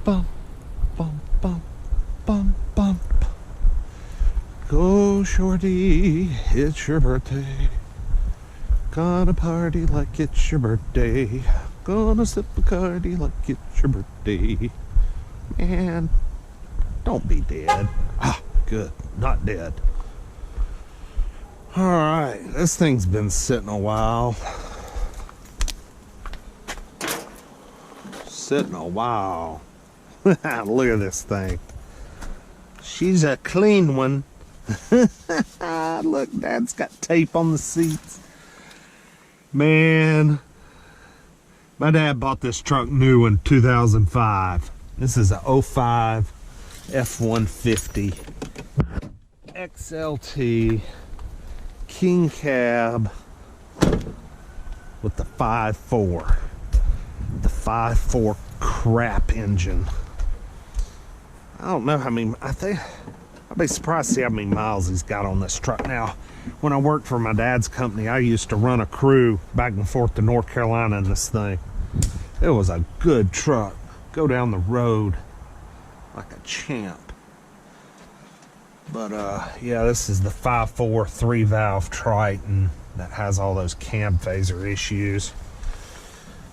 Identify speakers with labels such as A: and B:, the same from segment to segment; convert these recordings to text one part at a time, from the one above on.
A: bum, bum, bum, bum, bum. Go shorty, it's your birthday. Gonna party like it's your birthday. Gonna sip a Bacardi like it's your birthday. Man, don't be dead. Ah, good, not dead. Alright, this thing's been sitting a while. Sitting a while. Look at this thing. She's a clean one. Look, Dad's got tape on the seats. Man, my dad bought this truck new in 2005. This is a 05 F-150 XLT King Cab with the 5.4. The 5.4 crap engine. I don't know how many, I'd be surprised to see how many miles he's got on this truck now. When I worked for my dad's company, I used to run a crew back and forth to North Carolina in this thing. It was a good truck. Go down the road like a champ. But yeah, this is the 5.4 3-valve Triton that has all those cam phaser issues.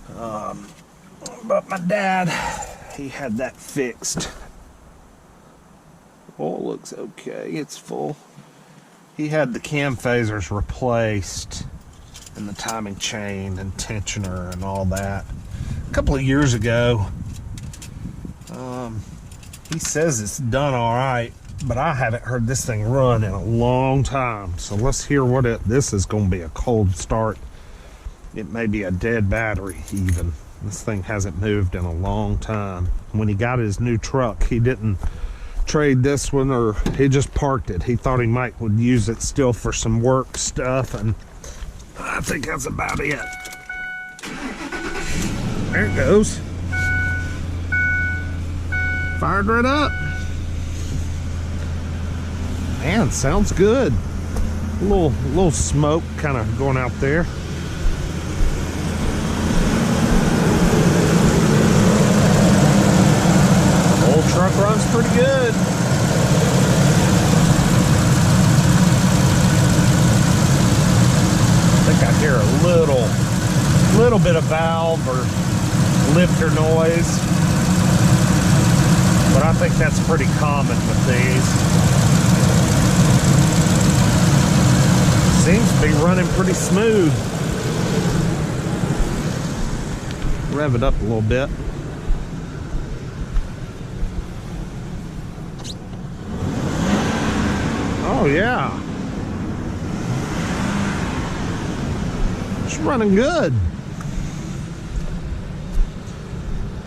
A: But my dad, he had that fixed. Oh, it looks okay. It's full. He had the cam phasers replaced and the timing chain and tensioner and all that a couple of years ago. He says it's done all right, but I haven't heard this thing run in a long time. So let's hear what this is going to be a cold start. It may be a dead battery even. This thing hasn't moved in a long time. When he got his new truck, he didn't trade this one, or he just parked it. He thought he would use it still for some work stuff, and I think that's about it. There it goes. Fired right up. Man, sounds good. A little smoke kind of going out there. Old truck runs pretty good. I think I hear a little bit of valve or lifter noise, but I think that's pretty common with these. Seems to be running pretty smooth. Rev it up a little bit. Oh yeah, it's running good.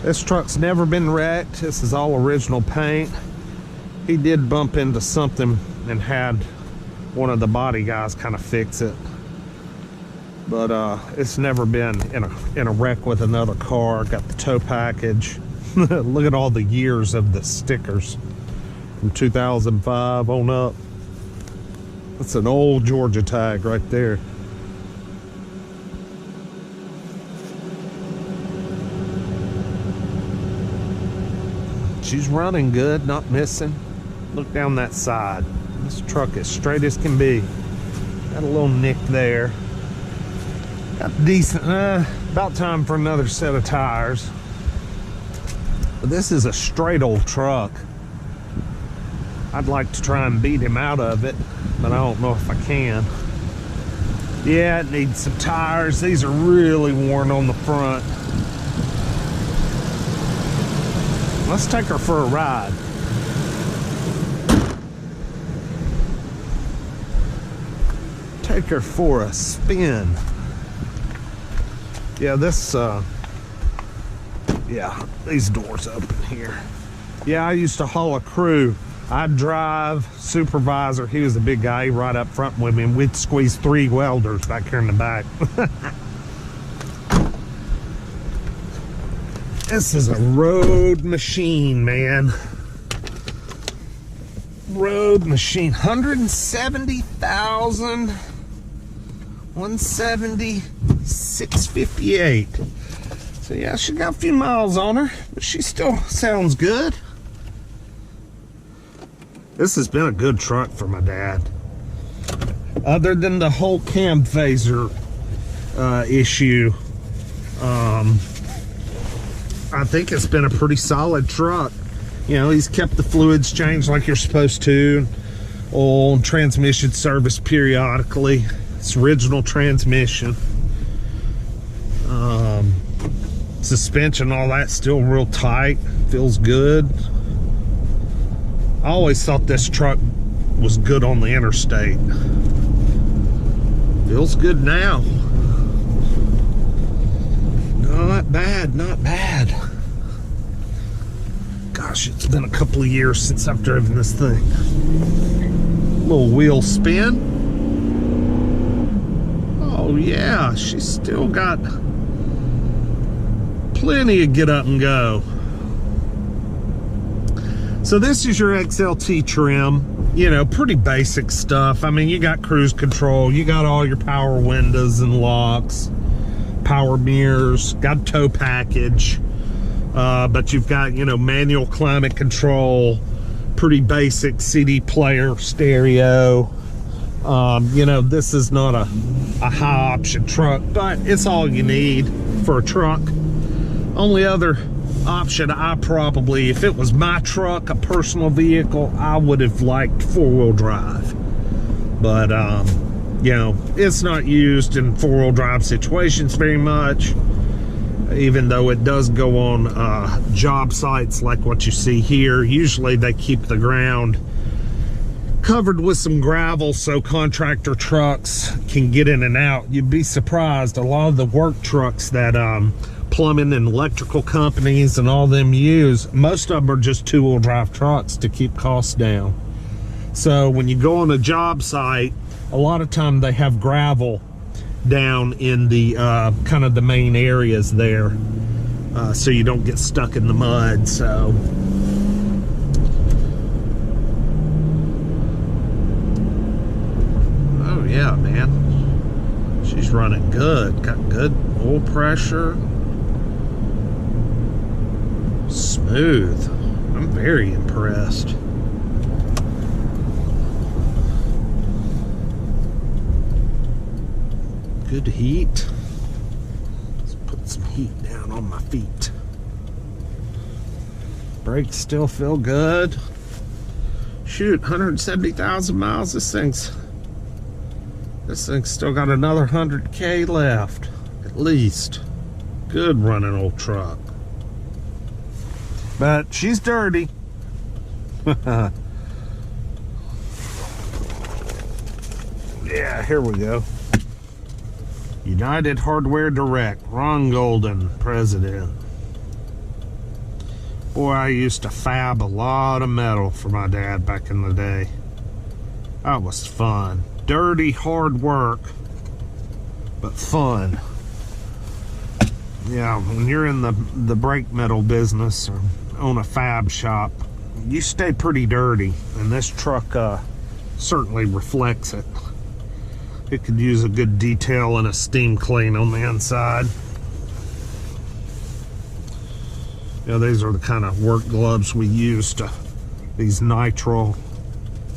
A: This truck's never been wrecked. This is all original paint. He did bump into something and had one of the body guys kind of fix it, but it's never been in a wreck with another car. Got the tow package. Look at all the years of the stickers from 2005 on up. That's an old Georgia tag right there. She's running good, not missing. Look down that side. This truck is straight as can be. Got a little nick there. Got decent, about time for another set of tires. But this is a straight old truck. I'd like to try and beat him out of it, but I don't know if I can. Yeah, it needs some tires. These are really worn on the front. Let's take her for a ride. Take her for a spin. Yeah, yeah, these doors open here. Yeah, I used to haul a crew. I'd drive, supervisor, he was the big guy, right up front with me, and we'd squeeze 3 welders back here in the back. This is a road machine, man. Road machine. 170,000. 170, 658. It's So yeah, she got a few miles on her, but she still sounds good. This has been a good truck for my dad. Other than the whole cam phaser issue, I think it's been a pretty solid truck. You know, he's kept the fluids changed like you're supposed to. Oil and transmission service periodically. It's original transmission. Suspension, all that still real tight. Feels good. I always thought this truck was good on the interstate. Feels good now. Not bad, not bad. Gosh, it's been a couple of years since I've driven this thing. Little wheel spin. Oh yeah, she's still got plenty of get up and go. So this is your XLT trim. You know, pretty basic stuff. I mean, you got cruise control, you got all your power windows and locks, power mirrors, got a tow package, but you've got, you know, manual climate control, pretty basic CD player, stereo. You know, this is not a high option truck, but it's all you need for a truck. Only other option I probably, if it was my truck, a personal vehicle, I would have liked four-wheel drive. But you know, it's not used in four-wheel drive situations very much, even though it does go on job sites like what you see here. Usually they keep the ground covered with some gravel so contractor trucks can get in and out. You'd be surprised, a lot of the work trucks that plumbing and electrical companies and all them use, most of them are just two-wheel drive trucks to keep costs down. So when you go on a job site, a lot of time they have gravel down in the kind of the main areas there, so you don't get stuck in the mud. So oh yeah, man, she's running good. Got good oil pressure. Smooth. I'm very impressed. Good heat. Let's put some heat down on my feet. Brakes still feel good. Shoot, 170,000 miles. This thing's still got another 100K left, at least. Good running old truck. But she's dirty. Yeah, here we go. United Hardware Direct, Ron Golden, president. Boy, I used to fab a lot of metal for my dad back in the day. That was fun. Dirty, hard work, but fun. Yeah, when you're in the brake metal business or own a fab shop, you stay pretty dirty, and this truck certainly reflects it. It could use a good detail and a steam clean on the inside. Yeah, these are the kind of work gloves we use to, these nitrile.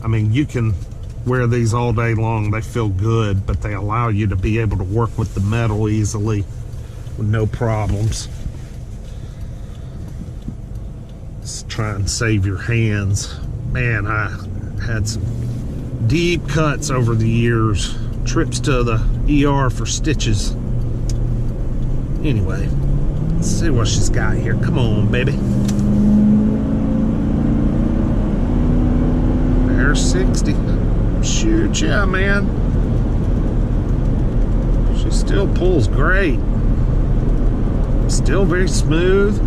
A: I mean, you can wear these all day long. They feel good, but they allow you to be able to work with the metal easily with no problems. Just try and save your hands. Man, I had some deep cuts over the years. Trips to the ER for stitches. Anyway, let's see what she's got here. Come on, baby. There's 60. Shoot, yeah, man. She still pulls great. Still very smooth.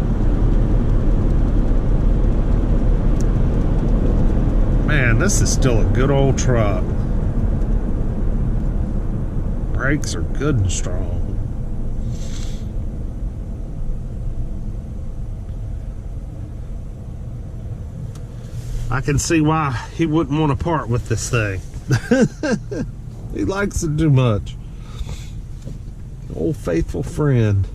A: Man, this is still a good old truck. Brakes are good and strong. I can see why he wouldn't want to part with this thing. He likes it too much. Old faithful friend.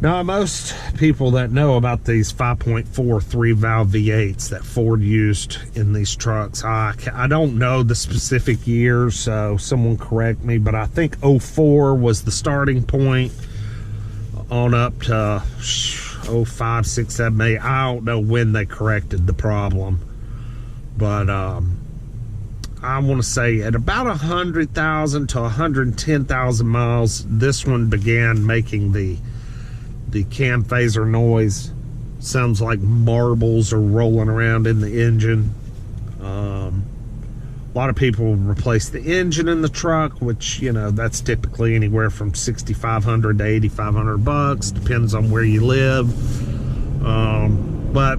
A: Now, most people that know about these 5.4 3-valve V8s that Ford used in these trucks, I don't know the specific years, so someone correct me, but I think 04 was the starting point on up to 05, 6, 7, 8. I don't know when they corrected the problem, but I want to say at about 100,000 to 110,000 miles, this one began making the cam phaser noise. Sounds like marbles are rolling around in the engine. A lot of people replace the engine in the truck, which, you know, that's typically anywhere from $6,500 to $8,500, depends on where you live. But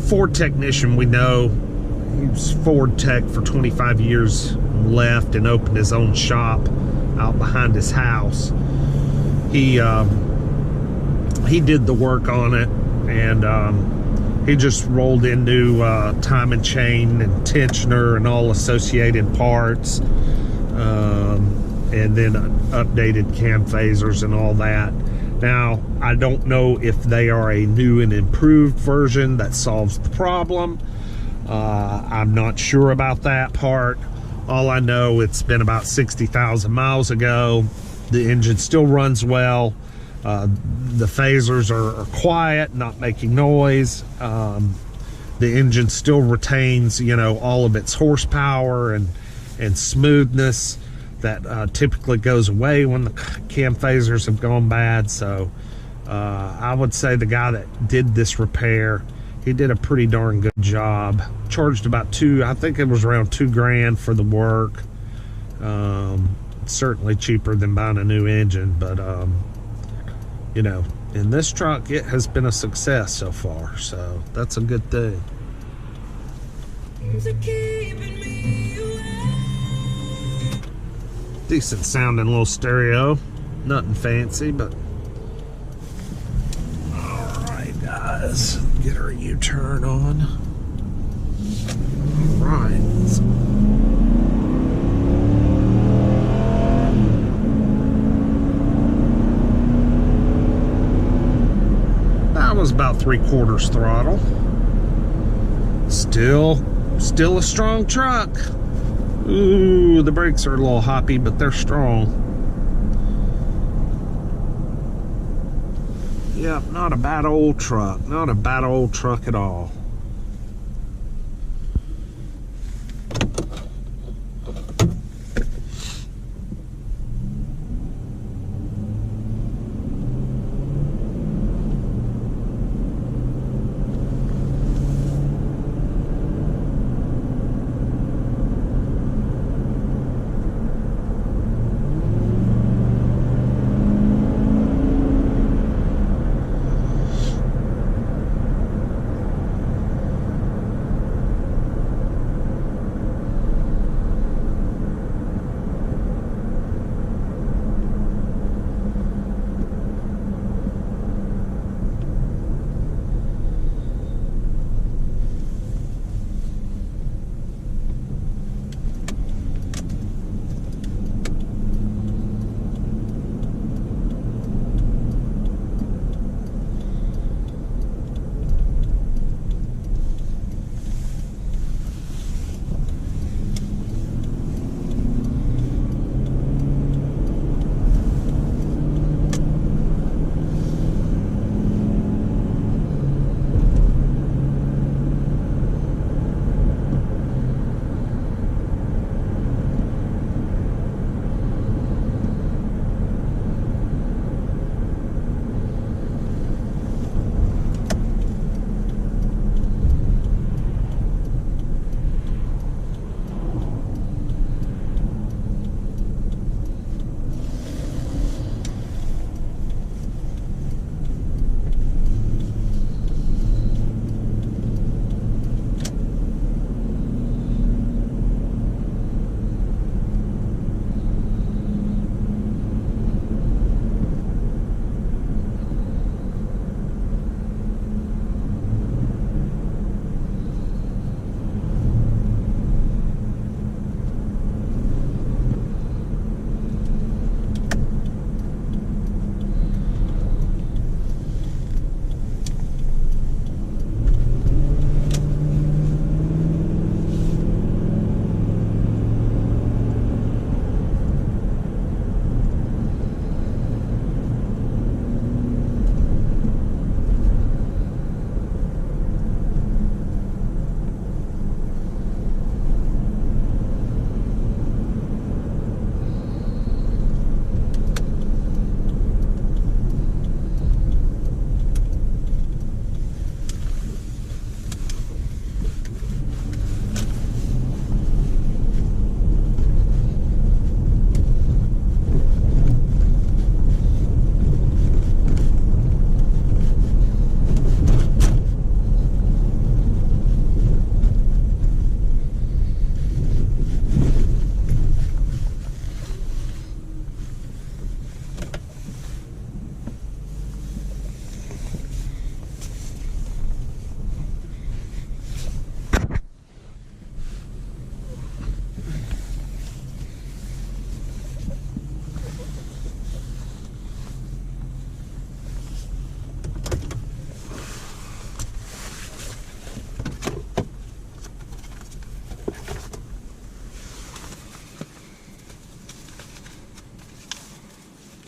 A: Ford technician, we know, he was Ford tech for 25 years, left and opened his own shop out behind his house. He did the work on it, and he just rolled in new time and chain and tensioner and all associated parts, and then updated cam phasers and all that. Now, I don't know if they are a new and improved version that solves the problem. I'm not sure about that part. All I know, it's been about 60,000 miles ago. The engine still runs well. The phasers are quiet, not making noise. The engine still retains, you know, all of its horsepower and smoothness that typically goes away when the cam phasers have gone bad. So I would say the guy that did this repair, he did a pretty darn good job. Charged about I think it was around $2,000 for the work. Certainly cheaper than buying a new engine, but you know, in this truck, it has been a success so far, so that's a good thing. Decent sounding little stereo, nothing fancy, but all right, guys, get our U-turn on. All right. That was about 3/4 throttle. Still a strong truck. Ooh, the brakes are a little hoppy, but they're strong. Yep, not a bad old truck. Not a bad old truck at all.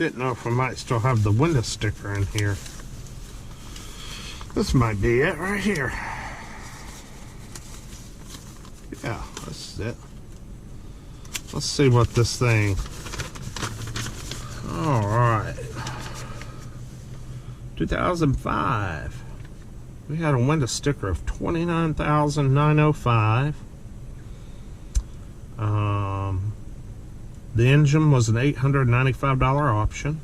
A: Didn't know if I might still have the window sticker in here. This might be it right here. Yeah, that's it. Let's see what this thing. All right. 2005. We had a window sticker of $29,905. The engine was an $895 option.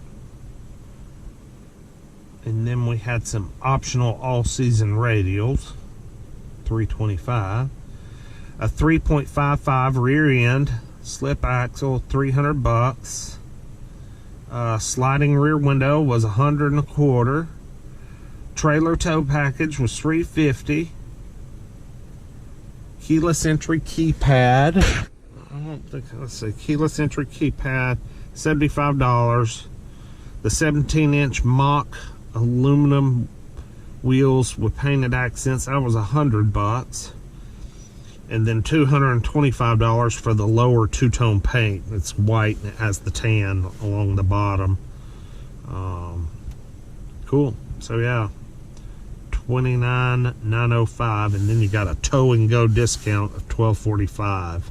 A: And then we had some optional all-season radials, $325. A 3.55 rear end, slip axle, $300. Sliding rear window was $125. Trailer tow package was $350. Keyless entry keypad. I don't think, let's see, keyless entry keypad, $75. The 17-inch mock aluminum wheels with painted accents, that was $100. And then $225 for the lower two-tone paint. It's white and it has the tan along the bottom. Cool. So yeah, $29,905, and then you got a tow and go discount of $12.45.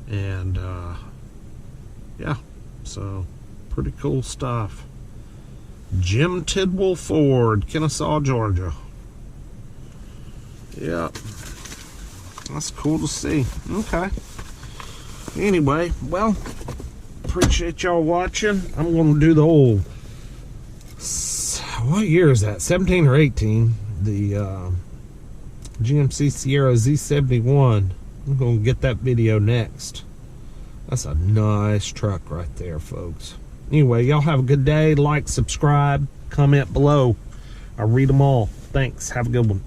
A: And yeah, so pretty cool stuff. Jim Tidwell Ford, Kennesaw, Georgia. Yep. That's cool to see. Okay. Anyway, well, appreciate y'all watching. I'm going to do the old, what year is that? 17 or 18? The GMC Sierra Z71. I'm going to get that video next. That's a nice truck right there, folks. Anyway, y'all have a good day. Like, subscribe, comment below. I read them all. Thanks. Have a good one.